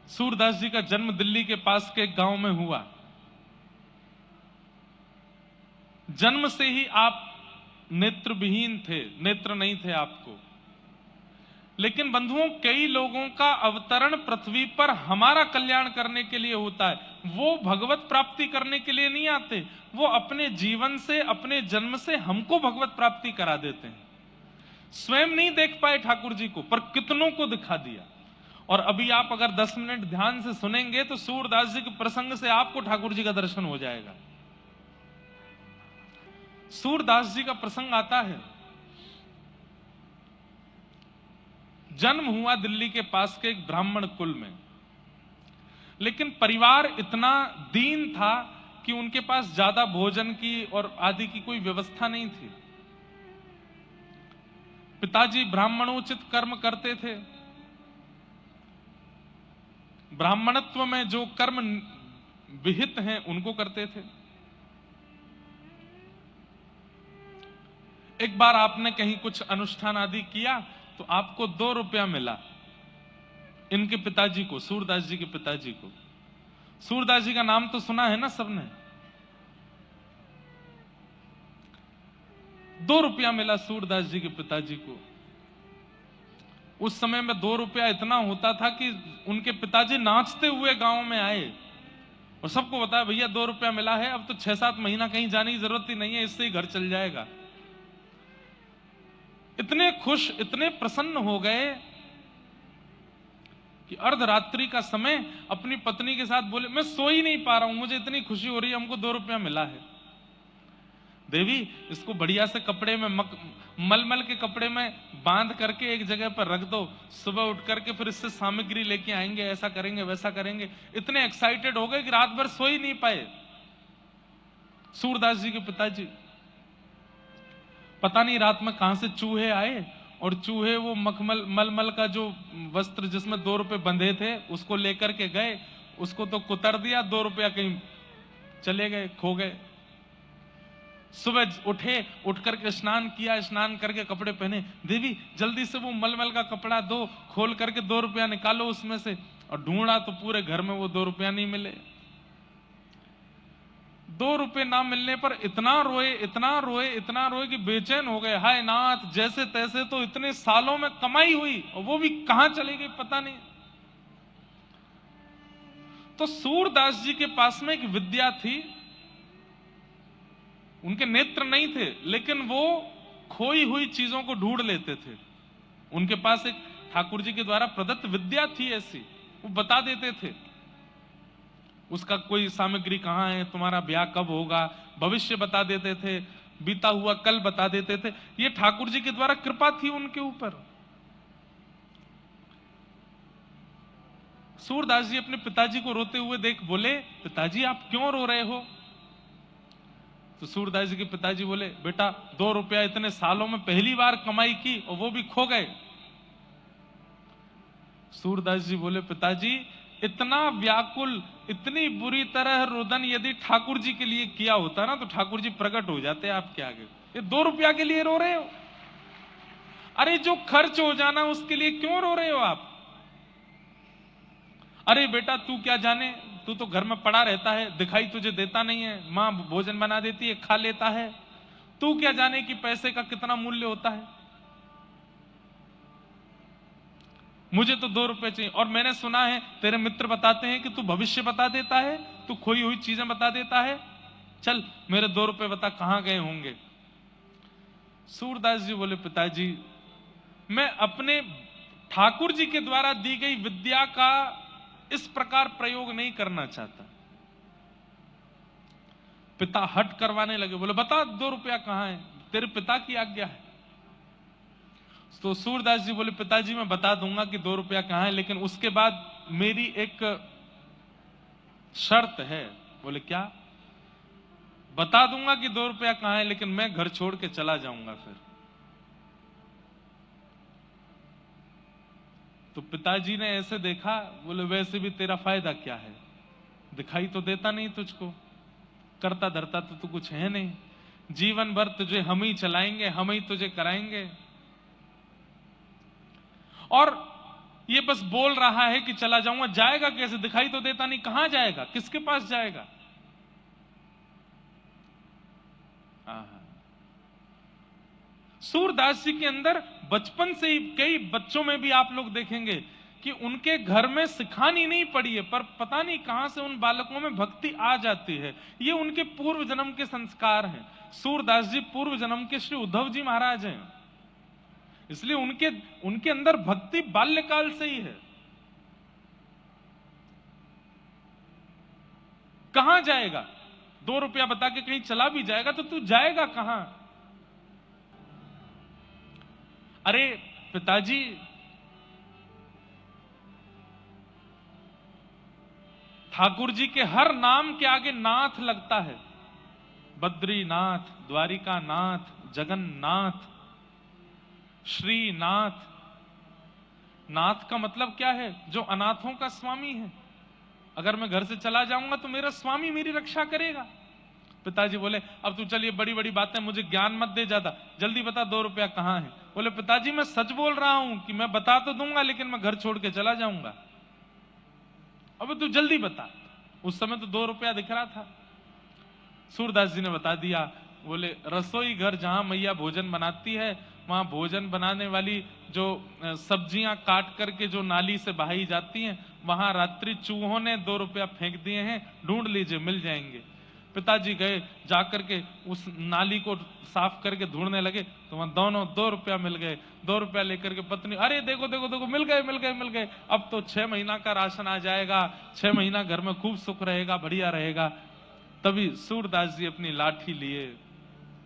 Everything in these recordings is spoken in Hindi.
सूरदास जी का जन्म दिल्ली के पास के एक गांव में हुआ। जन्म से ही आप नेत्रविहीन थे, नेत्र नहीं थे आपको। लेकिन बंधुओं, कई लोगों का अवतरण पृथ्वी पर हमारा कल्याण करने के लिए होता है। वो भगवत प्राप्ति करने के लिए नहीं आते, वो अपने जीवन से, अपने जन्म से हमको भगवत प्राप्ति करा देते हैं। स्वयं नहीं देख पाए ठाकुर जी को, पर कितनों को दिखा दिया। और अभी आप अगर 10 मिनट ध्यान से सुनेंगे तो सूरदास जी के प्रसंग से आपको ठाकुर जी का दर्शन हो जाएगा। सूरदास जी का प्रसंग आता है, जन्म हुआ दिल्ली के पास के एक ब्राह्मण कुल में, लेकिन परिवार इतना दीन था कि उनके पास ज्यादा भोजन की और आदि की कोई व्यवस्था नहीं थी। पिताजी ब्राह्मणोचित कर्म करते थे। ब्राह्मणत्व में जो कर्म विहित हैं उनको करते थे। एक बार आपने कहीं कुछ अनुष्ठान आदि किया तो आपको 2 रुपया मिला। इनके पिताजी को, सूरदास जी के पिताजी को। सूरदास जी का नाम तो सुना है ना सबने। 2 रुपया मिला सूरदास जी के पिताजी को। उस समय में 2 रुपया इतना होता था कि उनके पिताजी नाचते हुए गांव में आए और सबको बताया, भैया 2 रुपया मिला है, अब तो 6-7 महीना कहीं जाने की जरूरत ही नहीं है, इससे ही घर चल जाएगा। इतने खुश, इतने प्रसन्न हो गए कि अर्धरात्रि का समय अपनी पत्नी के साथ बोले, मैं सो ही नहीं पा रहा हूं, मुझे इतनी खुशी हो रही है, हमको 2 रुपया मिला है। देवी, इसको बढ़िया से कपड़े में मलमल के कपड़े में बांध करके एक जगह पर रख दो, सुबह उठ करके फिर इससे सामग्री लेके आएंगे, ऐसा करेंगे वैसा करेंगे। इतने एक्साइटेड हो गए कि रात भर सो ही नहीं पाए सूरदास जी के पिताजी। पता नहीं रात में कहां से चूहे आए और चूहे वो मलमल का जो वस्त्र जिसमें 2 रुपए बंधे थे उसको लेकर के गए, उसको तो कुतर दिया, 2 रुपया कहीं चले गए, खो गए। सुबह उठे, उठ करके स्नान किया, स्नान करके कपड़े पहने, देवी जल्दी से वो मलमल का कपड़ा दो, खोल करके 2 रुपया निकालो उसमें से। और ढूंढा तो पूरे घर में वो 2 रुपया नहीं मिले। 2 रुपए ना मिलने पर इतना रोए, इतना रोए, इतना रोए कि बेचैन हो गए। हाय नाथ, जैसे तैसे तो इतने सालों में कमाई हुई और वो भी कहां चली गई पता नहीं। तो सूरदास जी के पास में एक विद्या थी। उनके नेत्र नहीं थे, लेकिन वो खोई हुई चीजों को ढूंढ लेते थे। उनके पास एक ठाकुर जी के द्वारा प्रदत्त विद्या थी ऐसी, वो बता देते थे उसका कोई सामग्री कहां है, तुम्हारा ब्याह कब होगा, भविष्य बता देते थे, बीता हुआ कल बता देते थे। ये ठाकुर जी के द्वारा कृपा थी उनके ऊपर। सूरदास जी अपने पिताजी को रोते हुए देख बोले, पिताजी आप क्यों रो रहे हो? तो सूरदास जी के पिताजी बोले, बेटा 2 रुपया इतने सालों में पहली बार कमाई की और वो भी खो गए। सूरदास जी बोले, पिताजी इतना व्याकुल, इतनी बुरी तरह रुदन यदि ठाकुर जी के लिए किया होता ना तो ठाकुर जी प्रकट हो जाते आपके आगे। ये 2 रुपया के लिए रो रहे हो? अरे जो खर्च हो जाना उसके लिए क्यों रो रहे हो आप? अरे बेटा तू क्या जाने, तू तो घर में पड़ा रहता है, दिखाई तुझे देता नहीं है, मां भोजन बना देती है, खा लेता है, तू क्या जाने कि पैसे का कितना मूल्य होता है। मुझे तो 2 रुपए चाहिए। और मैंने सुना है तेरे मित्र बताते हैं कि तू भविष्य बता देता है, तू खोई हुई चीजें बता देता है, चल मेरे 2 रुपए बता कहां गए होंगे। सूरदास जी बोले, पिताजी मैं अपने ठाकुर जी के द्वारा दी गई विद्या का इस प्रकार प्रयोग नहीं करना चाहता। पिता हट करवाने लगे, बोले बता 2 रुपया कहां है, तेरे पिता की आज्ञा है। तो सूरदास जी बोले, पिताजी मैं बता दूंगा कि 2 रुपया कहां है, लेकिन उसके बाद मेरी एक शर्त है। बोले क्या? बता दूंगा कि 2 रुपया कहां है, लेकिन मैं घर छोड़ के चला जाऊंगा फिर। तो पिताजी ने ऐसे देखा, बोले वैसे भी तेरा फायदा क्या है, दिखाई तो देता नहीं तुझको, करता धरता तो तू कुछ है नहीं, जीवन भर तुझे हम ही चलाएंगे, हम ही तुझे कराएंगे। और ये बस बोल रहा है कि चला जाऊंगा, जाएगा कैसे? दिखाई तो देता नहीं, कहां जाएगा, किसके पास जाएगा? सूरदास जी के अंदर बचपन से ही, कई बच्चों में भी आप लोग देखेंगे कि उनके घर में सिखानी नहीं पड़ी है, पर पता नहीं कहां से उन बालकों में भक्ति आ जाती है। ये उनके पूर्व जन्म के संस्कार हैं। सूरदास जी पूर्व जन्म के श्री उद्धव जी महाराज हैं, इसलिए उनके अंदर भक्ति बाल्यकाल से ही है। कहां जाएगा? 2 रुपया बता के कहीं चला भी जाएगा तो तू जाएगा कहां? अरे पिताजी, ठाकुर जी के हर नाम के आगे नाथ लगता है। बद्रीनाथ, द्वारिकानाथ, जगन्नाथ, श्रीनाथ। नाथ का मतलब क्या है? जो अनाथों का स्वामी है। अगर मैं घर से चला जाऊंगा तो मेरा स्वामी मेरी रक्षा करेगा। पिताजी बोले, अब तू चलिए, बड़ी बड़ी बातें, मुझे ज्ञान मत दे ज्यादा, जल्दी बता 2 रुपया कहां है? बोले, पिताजी मैं सच बोल रहा हूं कि मैं बता तो दूंगा, लेकिन मैं घर छोड़ के चला जाऊंगा। अब तू जल्दी बता। उस समय तो 2 रुपया दिख रहा था। सूरदास जी ने बता दिया। बोले, रसोई घर जहां मैया भोजन बनाती है, वहां भोजन बनाने वाली जो सब्जियां काट करके जो नाली से बहाई जाती हैं, वहां रात्रि चूहों ने 2 रुपया फेंक दिए हैं, ढूंढ लीजिए, मिल जाएंगे। पिताजी गए, जाकर के उस नाली को साफ करके ढूंढने लगे तो वहां दोनों 2 रुपया मिल गए। 2 रुपया लेकर के पत्नी, अरे देखो देखो देखो, मिल गए मिल गए मिल गए, अब तो 6 महीना का राशन आ जाएगा, 6 महीना घर में खूब सुख रहेगा, बढ़िया रहेगा। तभी सूरदास जी अपनी लाठी लिए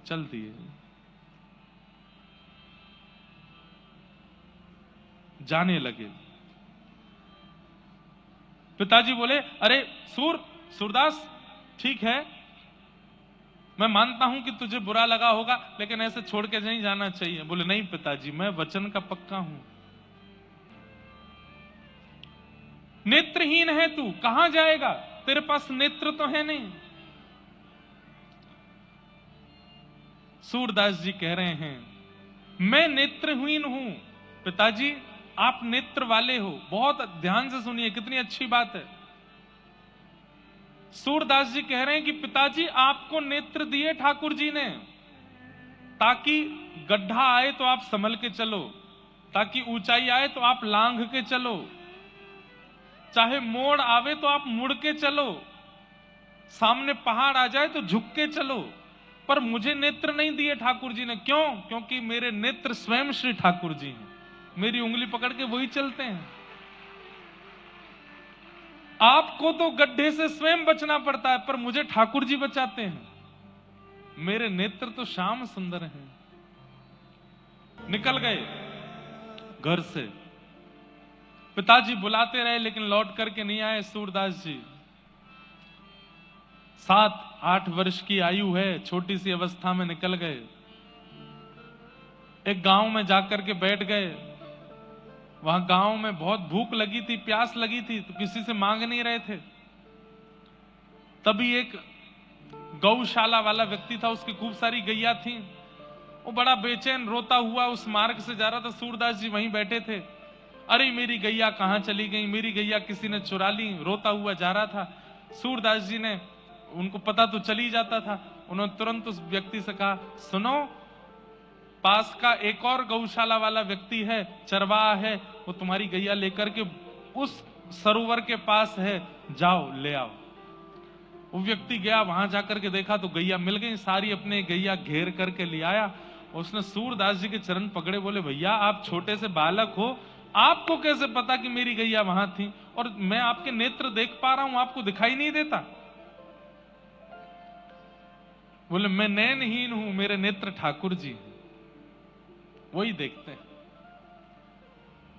चल दिए, जाने लगे। पिताजी बोले, अरे सूरदास, ठीक है, मैं मानता हूं कि तुझे बुरा लगा होगा, लेकिन ऐसे छोड़ के नहीं जाना चाहिए। बोले, नहीं पिताजी, मैं वचन का पक्का हूं। नेत्रहीन है तू, कहां जाएगा? तेरे पास नेत्र तो है नहीं। सूरदास जी कह रहे हैं, मैं नेत्रहीन हूं। पिताजी, आप नेत्र वाले हो। बहुत ध्यान से सुनिए, कितनी अच्छी बात है। सूरदास जी कह रहे हैं कि पिताजी, आपको नेत्र दिए ठाकुर जी ने, ताकि गड्ढा आए तो आप संभल के चलो, ताकि ऊंचाई आए तो आप लांघ के चलो, चाहे मोड़ आवे तो आप मुड़ के चलो, सामने पहाड़ आ जाए तो झुक के चलो। पर मुझे नेत्र नहीं दिए ठाकुर जी ने। क्यों? क्योंकि मेरे नेत्र स्वयं श्री ठाकुर जी हैं, मेरी उंगली पकड़ के वही चलते हैं। आपको तो गड्ढे से स्वयं बचना पड़ता है, पर मुझे ठाकुर जी बचाते हैं। मेरे नेत्र तो श्याम सुंदर हैं। निकल गए घर से। पिताजी बुलाते रहे, लेकिन लौट करके नहीं आए सूरदास जी। 7-8 वर्ष की आयु है, छोटी सी अवस्था में निकल गए। एक गांव में जाकर के बैठ गए। वहां गांव में बहुत भूख लगी थी, प्यास लगी थी, तो किसी से मांग नहीं रहे थे। तभी एक गौशाला वाला व्यक्ति था, उसकी खूब सारी गैया थी। वो बड़ा बेचैन रोता हुआ उस मार्ग से जा रहा था। सूरदास जी वहीं बैठे थे। अरे मेरी गैया कहां चली गई, मेरी गैया किसी ने चुरा ली। रोता हुआ जा रहा था। सूरदास जी ने, उनको पता तो चली जाता था, उन्होंने तुरंत उस व्यक्ति से कहा, सुनो, पास का एक और गौशाला वाला व्यक्ति है, चरवाहा है, वो तुम्हारी गैया लेकर के उस सरोवर के पास है, जाओ ले आओ। वो व्यक्ति गया, वहां जाकर के देखा तो गैया मिल गई सारी, अपने गैया घेर करके ले आया। उसने सूरदास जी के चरण पकड़े, बोले, भैया आप छोटे से बालक हो, आपको कैसे पता कि मेरी गैया वहां थी? और मैं आपके नेत्र देख पा रहा हूं, आपको दिखाई नहीं देता? बोले, मैं नयनहीन हूं, मेरे नेत्र ठाकुर जी वही देखते हैं।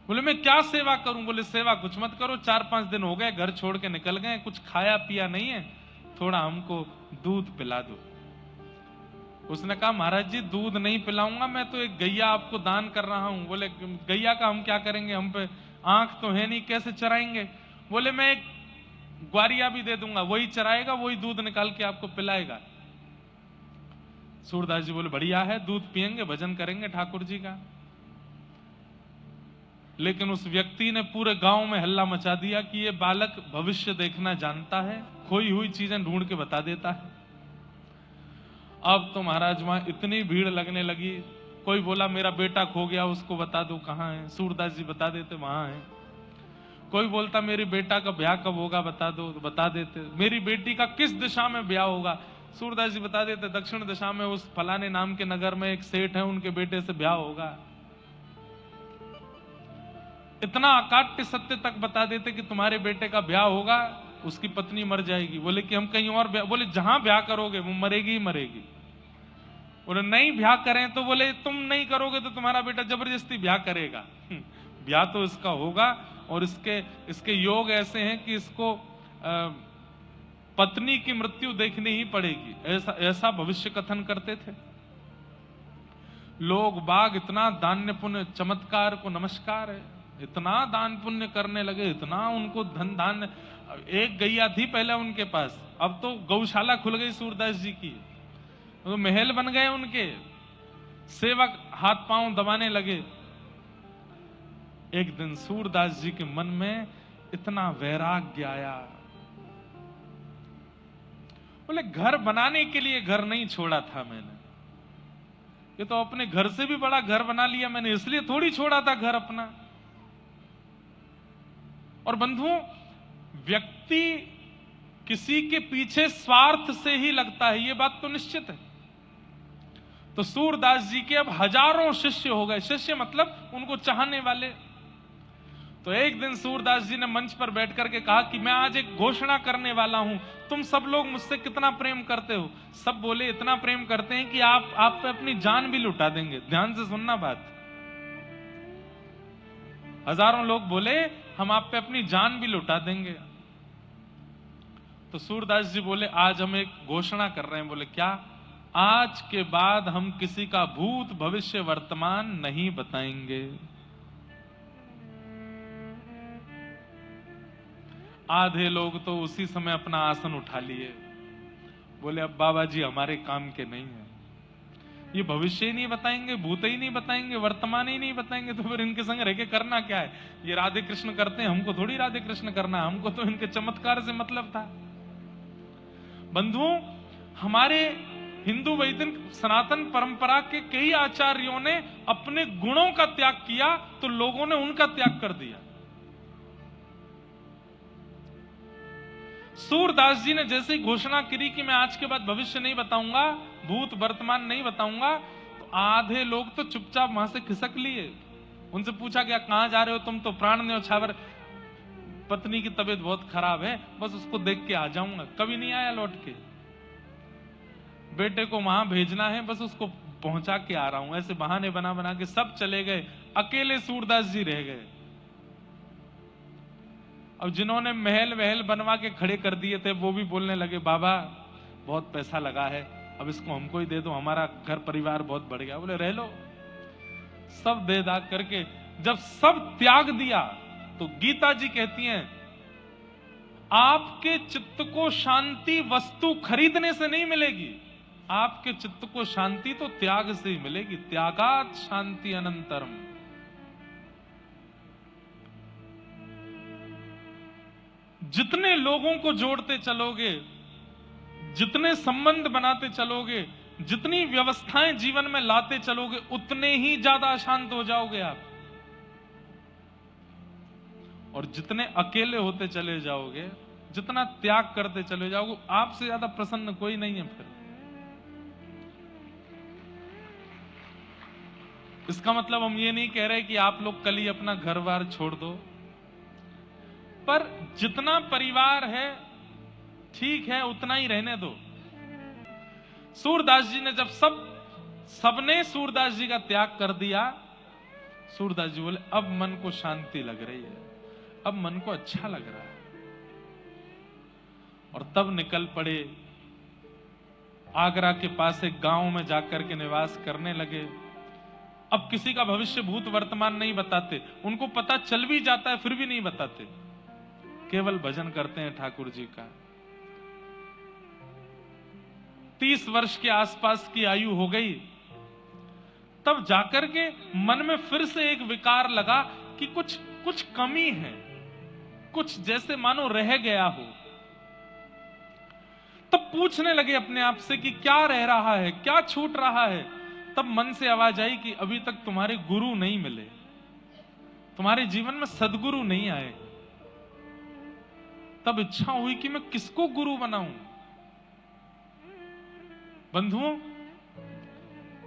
बोले, मैं क्या सेवा करूं? बोले, सेवा कुछ मत करो, 4-5 दिन हो गए घर छोड़ के निकल गए, कुछ खाया पिया नहीं है, थोड़ा हमको दूध पिला दो। उसने कहा, महाराज जी दूध नहीं पिलाऊंगा, मैं तो एक गैया आपको दान कर रहा हूं। बोले, गैया का हम क्या करेंगे, हम पे आंख तो है नहीं, कैसे चराएंगे? बोले, मैं एक ग्वारिया भी दे दूंगा, वही चराएगा, वही दूध निकाल के आपको पिलाएगा। सूरदास जी बोले, बढ़िया है, दूध पिएंगे, भजन करेंगे ठाकुर जी का। लेकिन उस व्यक्ति ने पूरे गांव में हल्ला मचा दिया कि ये बालक भविष्य देखना जानता है, खोई हुई चीजें ढूंढ के बता देता है। अब तो महाराज वहां इतनी भीड़ लगने लगी। कोई बोला मेरा बेटा खो गया, उसको बता दो कहां है। सूरदास जी बता देते वहां है। कोई बोलता मेरी बेटा का ब्याह कब होगा बता दो, तो बता देते। मेरी बेटी का किस दिशा में ब्याह होगा, सूरदास जी बता देते दक्षिण दिशा में उस फलाने नाम के नगर में एक सेठ है, उनके बेटे से ब्याह होगा। इतना अकाट्य सत्य तक बता देते कि तुम्हारे बेटे का ब्याह होगा, उसकी पत्नी मर जाएगी। बोले कि हम कहीं और ब्याह, बोले जहां ब्याह करोगे वो मरेगी ही मरेगी। बोले नहीं ब्याह करें, तो बोले तुम नहीं करोगे तो तुम्हारा बेटा जबरदस्ती ब्याह करेगा। ब्याह तो इसका होगा, और इसके योग ऐसे हैं कि इसको पत्नी की मृत्यु देखनी ही पड़ेगी। ऐसा भविष्य कथन करते थे लोग बाग। इतना दान्य पुण्य चमत्कार को नमस्कार है, इतना दान पुण्य करने लगे, इतना उनको धन धान्य। एक गैया थी पहले उनके पास, अब तो गौशाला खुल गई सूरदास जी की, तो महल बन गए उनके। सेवक हाथ पांव दबाने लगे। एक दिन सूरदास जी के मन में इतना वैराग्य आया, बोले घर बनाने के लिए घर नहीं छोड़ा था मैंने, ये तो अपने घर से भी बड़ा घर बना लिया मैंने, इसलिए थोड़ी छोड़ा था घर अपना। और बंधुओं, व्यक्ति किसी के पीछे स्वार्थ से ही लगता है, यह बात तो निश्चित है। तो सूरदास जी के अब हजारों शिष्य हो गए। शिष्य मतलब उनको चाहने वाले। तो एक दिन सूरदास जी ने मंच पर बैठ करके कहा कि मैं आज एक घोषणा करने वाला हूं, तुम सब लोग मुझसे कितना प्रेम करते हो। सब बोले इतना प्रेम करते हैं कि आप पे अपनी जान भी लुटा देंगे। ध्यान से सुनना बात। हजारों लोग बोले हम आप पे अपनी जान भी लुटा देंगे। तो सूरदास जी बोले आज हम एक घोषणा कर रहे हैं। बोले क्या? आज के बाद हम किसी का भूत भविष्य वर्तमान नहीं बताएंगे। आधे लोग तो उसी समय अपना आसन उठा लिए, बोले अब बाबा जी हमारे काम के नहीं है, ये भविष्य ही नहीं बताएंगे, भूत ही नहीं बताएंगे, वर्तमान ही नहीं बताएंगे, तो फिर इनके संग रह के करना क्या है? ये राधे कृष्ण करते हैं, हमको थोड़ी राधे कृष्ण करना, हमको तो इनके चमत्कार से मतलब था। बंधुओं, हमारे हिंदू वैदिक सनातन परंपरा के कई आचार्यों ने अपने गुणों का त्याग किया, तो लोगों ने उनका त्याग कर दिया। सूरदास जी ने जैसे ही घोषणा करी कि मैं आज के बाद भविष्य नहीं बताऊंगा, भूत वर्तमान नहीं बताऊंगा, तो आधे लोग तो चुपचाप वहां से खिसक लिए। उनसे पूछा गया कहां जा रहे हो तुम? तो प्राण न्योछावर, पत्नी की तबीयत बहुत खराब है, बस उसको देख के आ जाऊंगा। कभी नहीं आया लौट के। बेटे को वहां भेजना है, बस उसको पहुंचा के आ रहा हूं। ऐसे बहाने बना बना के सब चले गए, अकेले सूरदास जी रह गए। अब जिन्होंने महल वहल बनवा के खड़े कर दिए थे, वो भी बोलने लगे बाबा बहुत पैसा लगा है, अब इसको हमको ही दे दो, हमारा घर परिवार बहुत बढ़ गया। बोले रह लो। सब दे दाग करके जब सब त्याग दिया, तो गीता जी कहती हैं आपके चित्त को शांति वस्तु खरीदने से नहीं मिलेगी, आपके चित्त को शांति तो त्याग से ही मिलेगी। त्यागात शांति अनंतरम। जितने लोगों को जोड़ते चलोगे, जितने संबंध बनाते चलोगे, जितनी व्यवस्थाएं जीवन में लाते चलोगे, उतने ही ज्यादा अशांत हो जाओगे आप। और जितने अकेले होते चले जाओगे, जितना त्याग करते चले जाओगे, आपसे ज्यादा प्रसन्न कोई नहीं है फिर। इसका मतलब हम ये नहीं कह रहे कि आप लोग कल ही अपना घर बार छोड़ दो, पर जितना परिवार है ठीक है, उतना ही रहने दो। सूरदास जी ने जब सबने सूरदास जी का त्याग कर दिया, सूरदास जी बोले अब मन को शांति लग रही है, अब मन को अच्छा लग रहा है। और तब निकल पड़े, आगरा के पास एक गांव में जाकर के निवास करने लगे। अब किसी का भविष्य भूत वर्तमान नहीं बताते, उनको पता चल भी जाता है फिर भी नहीं बताते, केवल भजन करते हैं ठाकुर जी का। 30 वर्ष के आसपास की आयु हो गई, तब जाकर के मन में फिर से एक विकार लगा कि कुछ कमी है, कुछ जैसे मानो रह गया हो। तब पूछने लगे अपने आप से कि क्या रह रहा है, क्या छूट रहा है। तब मन से आवाज आई कि अभी तक तुम्हारे गुरु नहीं मिले, तुम्हारे जीवन में सदगुरु नहीं आए। तब इच्छा हुई कि मैं किसको गुरु बनाऊं। बंधुओं,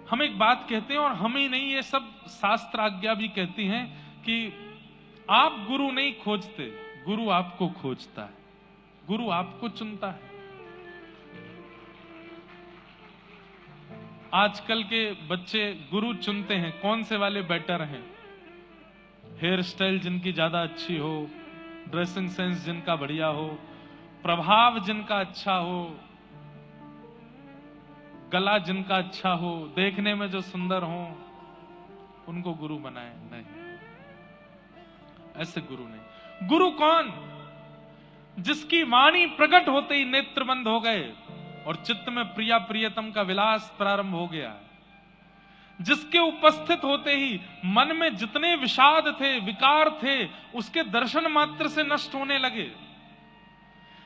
हम एक बात कहते हैं, और हम ही नहीं, ये सब शास्त्र आज्ञा भी कहती हैं कि आप गुरु नहीं खोजते, गुरु आपको खोजता है, गुरु आपको चुनता है। आजकल के बच्चे गुरु चुनते हैं, कौन से वाले बेटर हैं। हेयर स्टाइल जिनकी ज्यादा अच्छी हो, ड्रेसिंग सेंस जिनका बढ़िया हो, प्रभाव जिनका अच्छा हो, गला जिनका अच्छा हो, देखने में जो सुंदर हो, उनको गुरु बनाए। नहीं, ऐसे गुरु नहीं। गुरु कौन? जिसकी वाणी प्रकट होते ही नेत्र बंद हो गए और चित्त में प्रिया प्रियतम का विलास प्रारंभ हो गया। जिसके उपस्थित होते ही मन में जितने विषाद थे, विकार थे, उसके दर्शन मात्र से नष्ट होने लगे।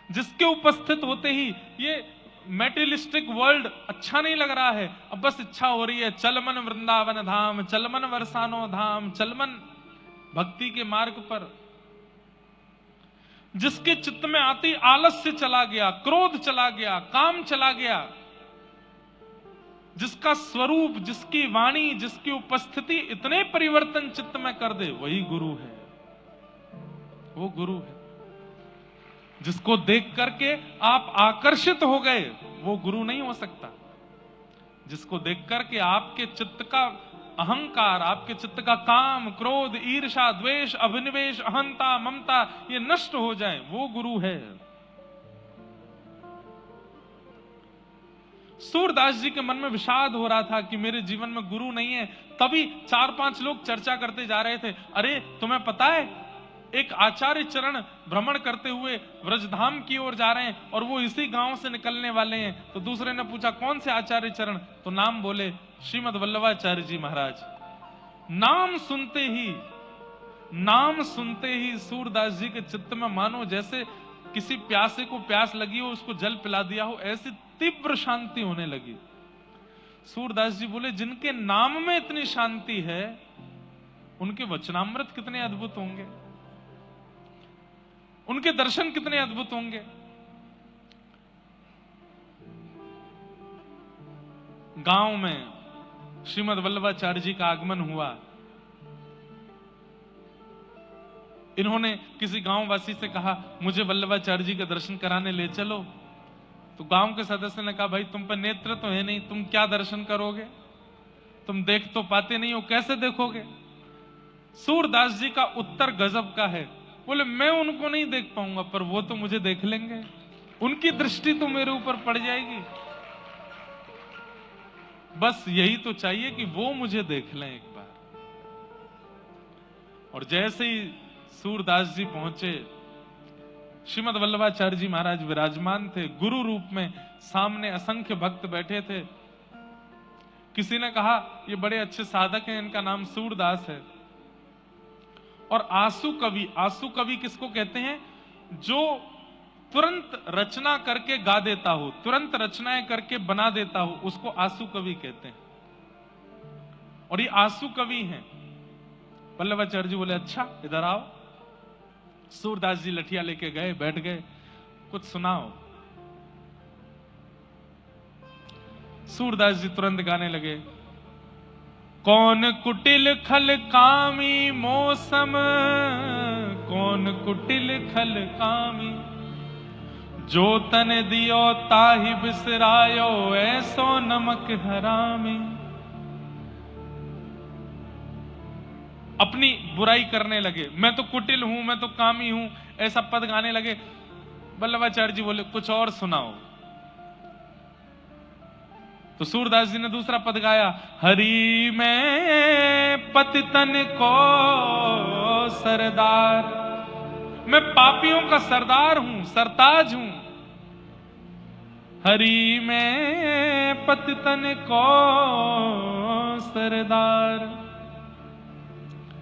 जिसके उपस्थित होते ही ये मेटेरियलिस्टिक वर्ल्ड अच्छा नहीं लग रहा है, अब बस इच्छा हो रही है चल मन वृंदावन धाम, चल मन वरसानो धाम, चल मन भक्ति के मार्ग पर। जिसके चित्त में आती आलस्य चला गया, क्रोध चला गया, काम चला गया, जिसका स्वरूप, जिसकी वाणी, जिसकी उपस्थिति इतने परिवर्तन चित्त में कर दे, वही गुरु है। वो गुरु है। जिसको देख करके आप आकर्षित हो गए, वो गुरु नहीं हो सकता। जिसको देख करके आपके चित्त का अहंकार, आपके चित्त का काम, क्रोध, ईर्ष्या, द्वेष, अभिनिवेश, अहंता, ममता, ये नष्ट हो जाए, वो गुरु है। सूरदास जी के मन में विषाद हो रहा था कि मेरे जीवन में गुरु नहीं है। तभी 4-5 लोग चर्चा करते जा रहे थे, अरे तुम्हें पता है एक आचार्य चरण भ्रमण करते हुए व्रजधाम की ओर जा रहे हैं और वो इसी गांव से निकलने वाले हैं। तो दूसरे ने पूछा कौन से आचार्य चरण? तो नाम बोले श्रीमद वल्लभाचार्य जी महाराज। नाम सुनते ही सूरदास जी के चित्त में मानो जैसे किसी प्यासे को प्यास लगी हो, उसको जल पिला दिया हो, ऐसी तीव्र शांति होने लगी। सूरदास जी बोले जिनके नाम में इतनी शांति है, उनके वचनामृत कितने अद्भुत होंगे, उनके दर्शन कितने अद्भुत होंगे। गांव में श्रीमद वल्लभाचार्य जी का आगमन हुआ। इन्होंने किसी गांववासी से कहा मुझे वल्लभाचार्य जी के दर्शन कराने ले चलो। तो गांव के सदस्य ने कहा भाई तुम पर नेत्र तो है नहीं, तुम क्या दर्शन करोगे, तुम देख तो पाते नहीं हो, कैसे देखोगे। सूरदास जी का उत्तर गजब का है। बोले मैं उनको नहीं देख पाऊंगा, पर वो तो मुझे देख लेंगे, उनकी दृष्टि तो मेरे ऊपर पड़ जाएगी। बस यही तो चाहिए कि वो मुझे देख लें एक बार। और जैसे ही सूरदास जी पहुंचे, श्रीमद वल्लभाचार्य जी महाराज विराजमान थे गुरु रूप में, सामने असंख्य भक्त बैठे थे। किसी ने कहा ये बड़े अच्छे साधक हैं, इनका नाम सूरदास है। और आंसू कवि किसको कहते हैं? जो तुरंत रचना करके गा देता हो, तुरंत रचनाएं करके बना देता हो, उसको आंसू कवि कहते हैं। और ये आंसू कवि हैं। वल्लभाचार्य जी बोले अच्छा इधर आओ। सूरदास जी लठिया लेके गए, बैठ गए, कुछ सुनाओ। सूरदास जी तुरंत गाने लगे। कौन कुटिल खल कामी मौसम, कौन कुटिल खल कामी, जो तन दियो ताहि बिसरायो, ऐसो नमक हरामी। अपनी बुराई करने लगे, मैं तो कुटिल हूं, मैं तो कामी हूं, ऐसा पद गाने लगे। वल्लभाचार्य जी बोले कुछ और सुनाओ। तो सूरदास जी ने दूसरा पद गाया। हरि मैं पतितन को सरदार, मैं पापियों का सरदार हूं, सरताज हूं। हरि मैं पतितन को सरदार,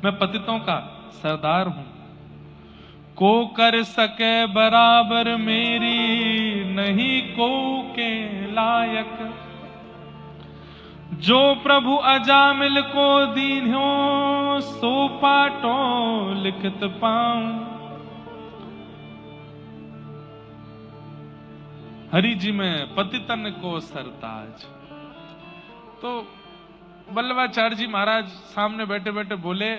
मैं पतितों का सरदार हूं। को कर सके बराबर मेरी, नहीं को के लायक। जो प्रभु अजामिल को दीन्यो, सो पाटो लिखत पाऊं। हरि जी में पतितन को सरताज। तो वल्लभाचार्य जी महाराज सामने बैठे बैठे बोले,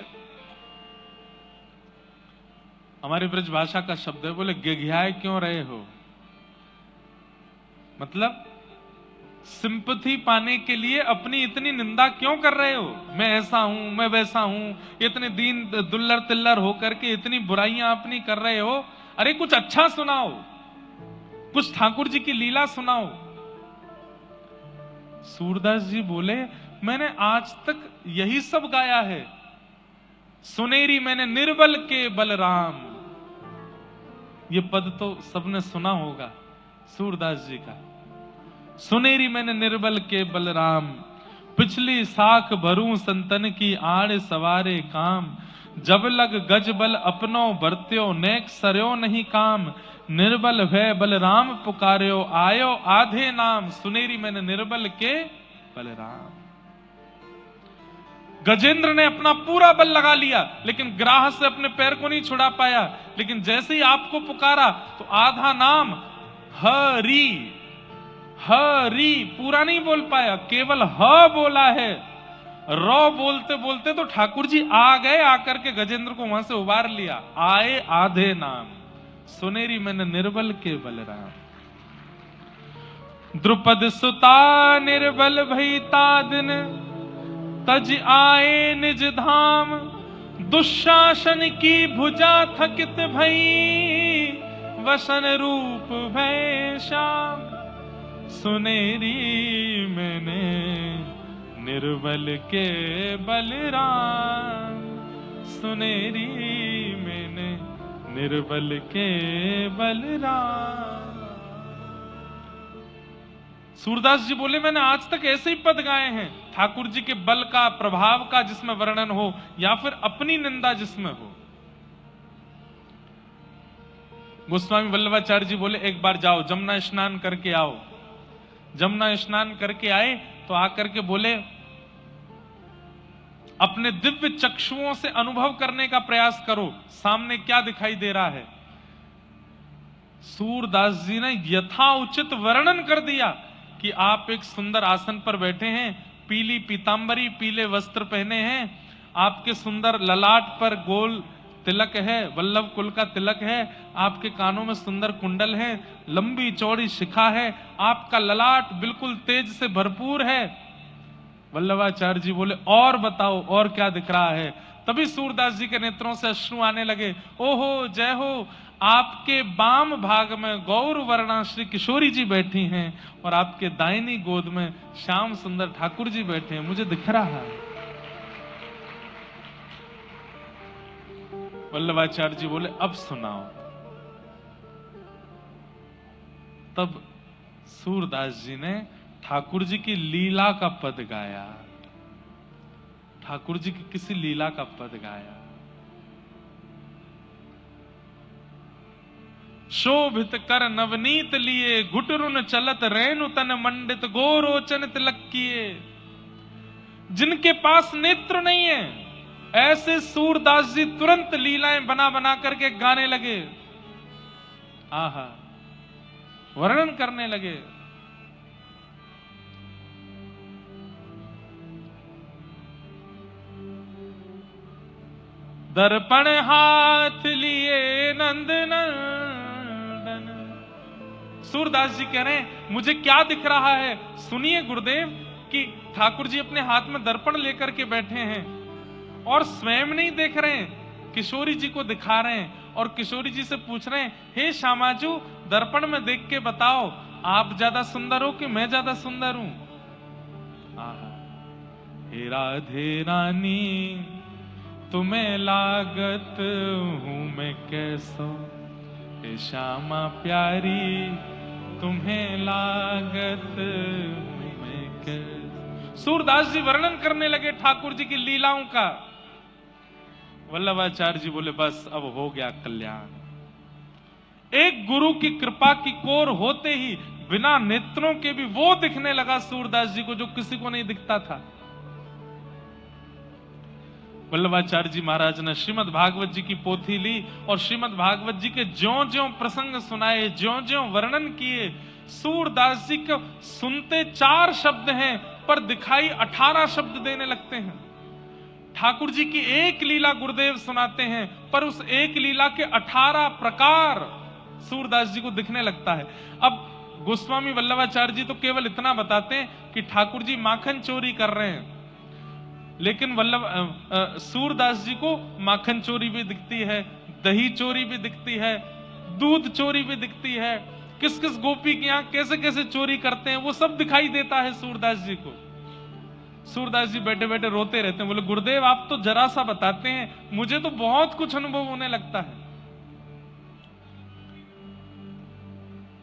हमारी ब्रज भाषा का शब्द है, बोले गिघियाए क्यों रहे हो? मतलब सिंपैथी पाने के लिए अपनी इतनी निंदा क्यों कर रहे हो? मैं ऐसा हूं, मैं वैसा हूं, इतने दीन दुल्लर तिल्लर होकर के इतनी बुराइयां अपनी कर रहे हो। अरे कुछ अच्छा सुनाओ, कुछ ठाकुर जी की लीला सुनाओ। सूरदास जी बोले, मैंने आज तक यही सब गाया है। सुनेरी मैंने निर्बल के बलराम, ये पद तो सबने सुना होगा सूरदास जी का। सुनेरी मैंने निर्बल के बलराम, पिछली साख भरूं संतन की आड़ सवारे काम। जब लग गज बल अपनो बरत्यो, नेक सरयो नहीं काम। निर्बल भय बलराम पुकार्यो, आयो आधे नाम। सुनेरी मैंने निर्बल के बलराम। गजेंद्र ने अपना पूरा बल लगा लिया, लेकिन ग्राह से अपने पैर को नहीं छुड़ा पाया। लेकिन जैसे ही आपको पुकारा तो आधा नाम हरि, हरि पूरा नहीं बोल पाया, केवल ह बोला है। रौ बोलते बोलते तो ठाकुर जी आ गए, आकर के गजेंद्र को वहां से उबार लिया। आए आधे नाम, सुनेरी मैंने निर्बल के बलराम। द्रुपद सुता निर्बल भईता दिन, तज आए निज धाम। दुशासन की भुजा थकित भई, वसन रूप भय श्याम। सुनेरी मैंने निर्बल के बलराम, सुनेरी मैंने निर्बल के बलराम। सूरदास जी बोले, मैंने आज तक ऐसे ही पद गाए हैं, ठाकुर जी के बल का, प्रभाव का जिसमें वर्णन हो, या फिर अपनी निंदा जिसमें हो। गोस्वामी वल्लभाचार्य जी बोले, एक बार जाओ जमुना स्नान करके आओ। जमुना स्नान करके आए तो आकर के बोले, अपने दिव्य चक्षुओं से अनुभव करने का प्रयास करो, सामने क्या दिखाई दे रहा है। सूरदास जी ने यथाउचित वर्णन कर दिया कि आप एक सुंदर आसन पर बैठे हैं, पीली पीतांबरी, पीले वस्त्र पहने हैं, आपके सुंदर ललाट पर गोल तिलक है, वल्लभ कुल का तिलक है, आपके कानों में सुंदर कुंडल है, लंबी चौड़ी शिखा है, आपका ललाट बिल्कुल तेज से भरपूर है। वल्लभाचार्य जी बोले, और बताओ और क्या दिख रहा है? तभी सूरदास जी के नेत्रों से अश्रु आने लगे। ओहो जय हो, आपके बाम भाग में गौर वर्णा श्री किशोरी जी बैठी हैं और आपके दाहिनी गोद में श्याम सुंदर ठाकुर जी बैठे हैं, मुझे दिख रहा है। वल्लभाचार्य जी बोले, अब सुनाओ। तब सूरदास जी ने ठाकुर जी की लीला का पद गाया, ठाकुर जी की किसी लीला का पद गाया। शोभित कर नवनीत लिए, घुटरुन चलत रेणु तन मंडित, गोरोचन तिलक किए। जिनके पास नेत्र नहीं है, ऐसे सूरदास जी तुरंत लीलाएं बना बना करके गाने लगे, आहा, वर्णन करने लगे। दर्पण हाथ लिए नंद नंदन। सूरदास जी कह रहे हैं, मुझे क्या दिख रहा है? सुनिए गुरुदेव कि ठाकुर जी अपने हाथ में दर्पण लेकर के बैठे हैं और स्वयं नहीं देख रहे हैं, किशोरी जी को दिखा रहे हैं और किशोरी जी से पूछ रहे हैं, हे श्यामाजू, दर्पण में देख के बताओ, आप ज्यादा सुंदर हो कि मैं ज्यादा सुंदर हूं? हे राधे रानी, तुम्हें लागत हूं मैं कैसो, हे श्यामा प्यारी, तुम्हें लागत हूं मैं कैसो। सूरदास जी वर्णन करने लगे ठाकुर जी की लीलाओं का। वल्लभाचार्य जी बोले बस अब हो गया कल्याण। एक गुरु की कृपा की कोर होते ही बिना नेत्रों के भी वो दिखने लगा सूरदास जी को जो किसी को नहीं दिखता था। वल्लभाचार्य जी महाराज ने श्रीमद् भागवत जी की पोथी ली और श्रीमद् भागवत जी के ज्यों-ज्यों प्रसंग सुनाए, ज्यों-ज्यों वर्णन किए। सूरदास जी को सुनते 4 शब्द हैं पर दिखाई 18 शब्द देने लगते हैं। ठाकुर जी की एक लीला गुरुदेव सुनाते हैं पर उस एक लीला के 18 प्रकार सूरदास जी को दिखने लगता है। अब गोस्वामी वल्लभाचार्य जी तो केवल इतना बताते हैं कि ठाकुर जी माखन चोरी कर रहे हैं, लेकिन सूरदास जी को माखन चोरी भी दिखती है, दही चोरी भी दिखती है, दूध चोरी भी दिखती है, किस किस गोपी के यहाँ कैसे कैसे चोरी करते हैं वो सब दिखाई देता है सूरदास जी को। सूरदास जी बैठे बैठे रोते रहते हैं, बोले गुरुदेव आप तो जरा सा बताते हैं, मुझे तो बहुत कुछ अनुभव होने लगता है।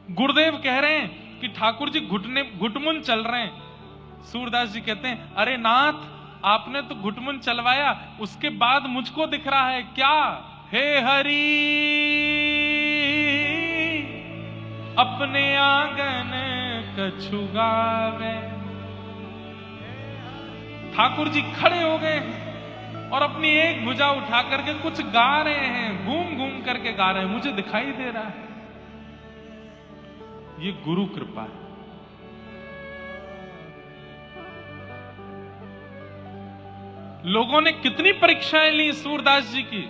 गुरुदेव कह रहे हैं कि ठाकुर जी घुटमुन चल रहे हैं। सूरदास जी कहते हैं अरे नाथ आपने तो घुटमुन चलवाया, उसके बाद मुझको दिख रहा है क्या? हे हरि अपने आंगन कछु गावे। ठाकुर जी खड़े हो गए हैं और अपनी एक भुजा उठा करके कुछ गा रहे हैं, घूम घूम करके गा रहे हैं, मुझे दिखाई दे रहा है। ये गुरु कृपा है। लोगों ने कितनी परीक्षाएं ली सूरदास जी की।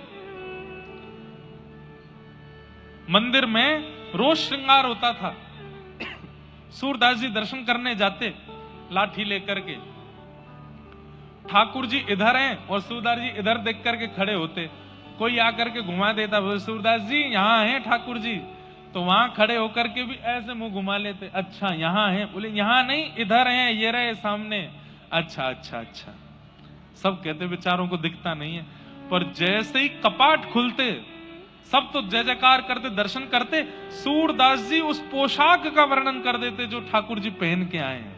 मंदिर में रोज श्रृंगार होता था। सूरदास जी दर्शन करने जाते लाठी लेकर के, ठाकुर जी इधर हैं और सूरदास जी इधर देख करके खड़े होते। कोई आकर के घुमा देता, बोले सूरदास जी यहाँ हैं ठाकुर जी, तो वहां खड़े होकर के भी ऐसे मुंह घुमा लेते, अच्छा यहाँ हैं, बोले यहाँ नहीं इधर हैं, ये रहे सामने, अच्छा अच्छा अच्छा। सब कहते बेचारों को दिखता नहीं है, पर जैसे ही कपाट खुलते सब तो जय जयकार करते, दर्शन करते। सूरदास जी उस पोशाक का वर्णन कर देते जो ठाकुर जी पहन के आए हैं।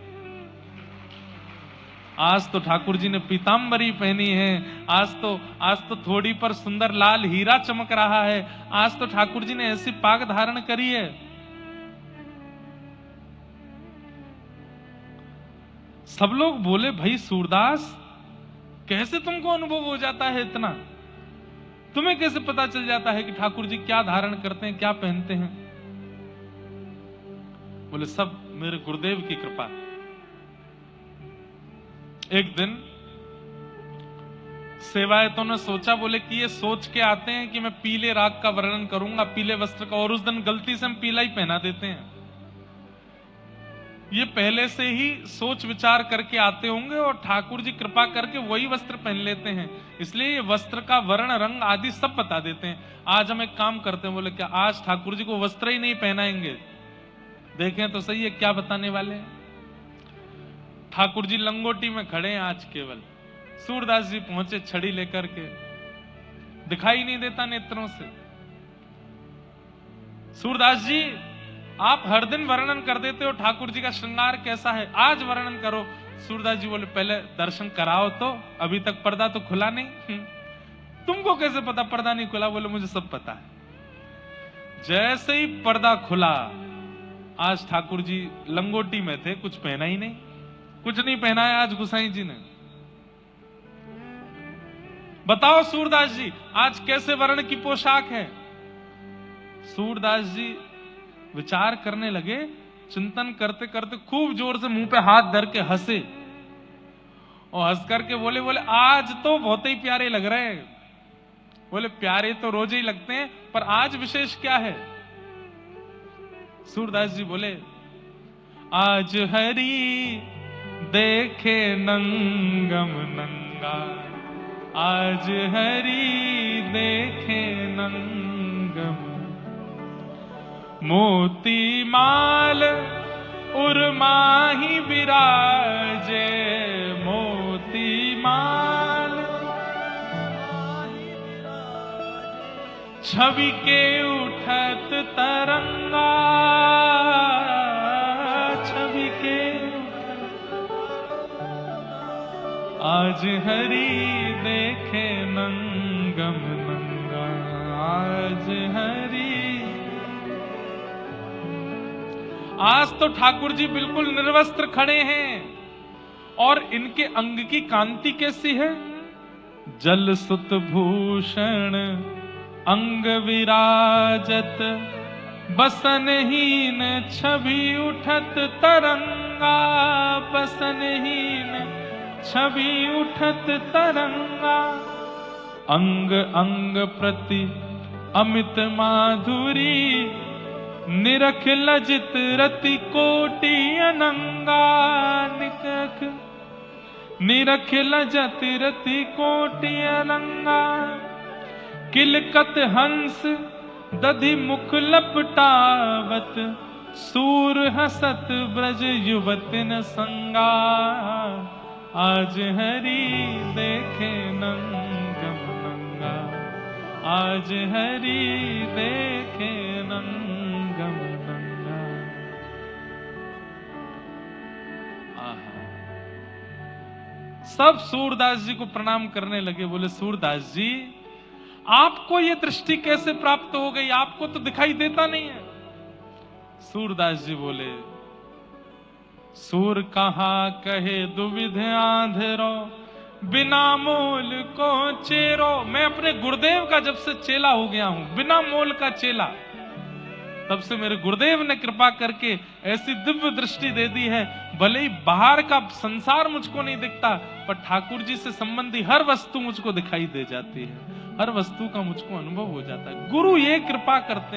आज तो ठाकुर जी ने पीतांबरी पहनी है, आज तो थोड़ी पर सुंदर लाल हीरा चमक रहा है, आज तो ठाकुर जी ने ऐसी पाग धारण करी है। सब लोग बोले भाई सूरदास कैसे तुमको अनुभव हो जाता है इतना, तुम्हें कैसे पता चल जाता है कि ठाकुर जी क्या धारण करते हैं, क्या पहनते हैं? बोले सब मेरे गुरुदेव की कृपा। एक दिन सेवायतों ने सोचा, बोले कि ये सोच के आते हैं कि मैं पीले राग का वर्णन करूंगा, पीले वस्त्र का, और उस दिन गलती से हम पीला ही पहना देते हैं। ये पहले से ही सोच विचार करके आते होंगे और ठाकुर जी कृपा करके वही वस्त्र पहन लेते हैं, इसलिए ये वस्त्र का वर्ण रंग आदि सब बता देते हैं। आज हम एक काम करते हैं, बोले क्या आज ठाकुर जी को वस्त्र ही नहीं पहनाएंगे? देखें तो सही है क्या बताने वाले हैं। ठाकुर जी लंगोटी में खड़े हैं आज केवल। सूरदास जी पहुंचे छड़ी लेकर के, दिखाई नहीं देता नेत्रों से। सूरदास जी आप हर दिन वर्णन कर देते हो ठाकुर जी का श्रृंगार कैसा है, आज वर्णन करो। सूरदास जी बोले पहले दर्शन कराओ तो, अभी तक पर्दा तो खुला नहीं। तुमको कैसे पता पर्दा नहीं खुला? बोले मुझे सब पता है। जैसे ही पर्दा खुला, आज ठाकुर जी लंगोटी में थे, कुछ पहना ही नहीं, कुछ नहीं पहना है आज गुसाई जी ने। बताओ सूरदास जी आज कैसे वर्ण की पोशाक है? सूरदास जी विचार करने लगे, चिंतन करते करते खूब जोर से मुंह पे हाथ धर के हंसे और हंस करके बोले आज तो बहुत ही प्यारे लग रहे हैं। बोले प्यारे तो रोज ही लगते हैं, पर आज विशेष क्या है? सूरदास जी बोले आज हरि देखे नंगम नंगा, आज हरि देखे नंगम, मोती माल उर्माही विराजे, मोती माल छवि के उठत तरंगा, छवि के आज हरि देखे नंगम नंगम नंगा आज हरि। आज तो ठाकुर जी बिल्कुल निर्वस्त्र खड़े हैं और इनके अंग की कांति कैसी है? जल सुत भूषण अंग विराजत, बसनहीन छवि उठत तरंगा, बसनहीन छवि उठत तरंगा। अंग अंग प्रति अमित माधुरी, निरख लजित रति कोटि अनंगा। निरख लजत रति कोटि अनंगा। किलकत हंस दधि मुख लपटावत, सूर हसत ब्रज युवतिन संगा। आज हरि देखे नंगम नंगा, आज हरि देखे नंगम नंगा। आहा, सब सूरदास जी को प्रणाम करने लगे। बोले सूरदास जी, आपको ये दृष्टि कैसे प्राप्त हो गई? आपको तो दिखाई देता नहीं है। सूरदास जी बोले, सूर कहाँ कहे दुविध आंधेरो, बिना मोल को चेरो। मैं अपने गुरुदेव का जब से चेला हो गया हूं, बिना मोल का चेला, तब से मेरे गुरुदेव ने कृपा करके ऐसी दिव्य दृष्टि दे दी है। भले ही बाहर का संसार मुझको नहीं दिखता, पर ठाकुर जी से संबंधी हर वस्तु मुझको दिखाई दे जाती है, हर वस्तु का मुझको अनुभव हो जाता है। गुरु ये कृपा करते